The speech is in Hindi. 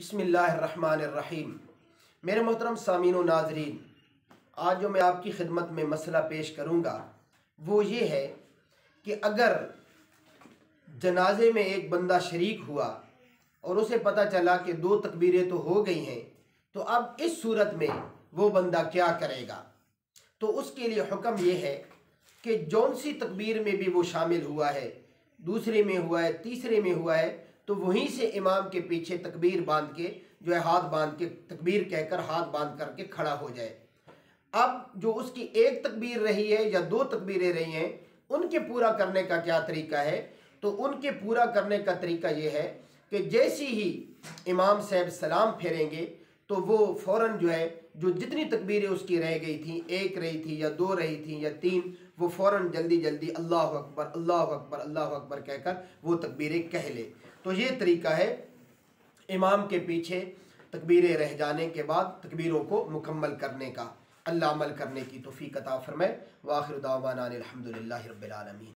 बिस्मिल्लाहिर्रहमानिर्रहीम। मेरे मोहतरम सामीन व नाज़रीन, आज जो मैं आपकी खिदमत में मसला पेश करूँगा वो ये है कि अगर जनाजे में एक बंदा शरीक हुआ और उसे पता चला कि 2 तकबीरें तो हो गई हैं, तो अब इस सूरत में वो बंदा क्या करेगा। तो उसके लिए हुक्म ये है कि जौन सी तकबीर में भी वो शामिल हुआ है, दूसरे में हुआ है, तीसरे में हुआ है, तो वहीं से इमाम के पीछे तकबीर बांध के जो है हाथ बांध के तकबीर कहकर हाथ बांध करके खड़ा हो जाए। अब जो उसकी एक तकबीर रही है या 2 तकबीरें रही हैं, उनके पूरा करने का क्या तरीका है। तो उनके पूरा करने का तरीका ये है कि जैसे ही इमाम साहब सलाम फेरेंगे तो वो फ़ौरन जो है जो जितनी तकबीरें उसकी रह गई थी, 1 रही थी या 2 रही थी या 3, वो फ़ौरन जल्दी जल्दी अल्लाह अकबर अल्लाह अकबर अल्लाह अकबर कहकर वो तकबीरें कह ले। तो ये तरीका है इमाम के पीछे तकबीरें रह जाने के बाद तकबीरों को मुकम्मल करने का। अल्लाह अमल करने की तौफीक अता फरमाए। वाखिर दावाना अनिल हम्दुलिल्लाहि रब्बिल आलमीन।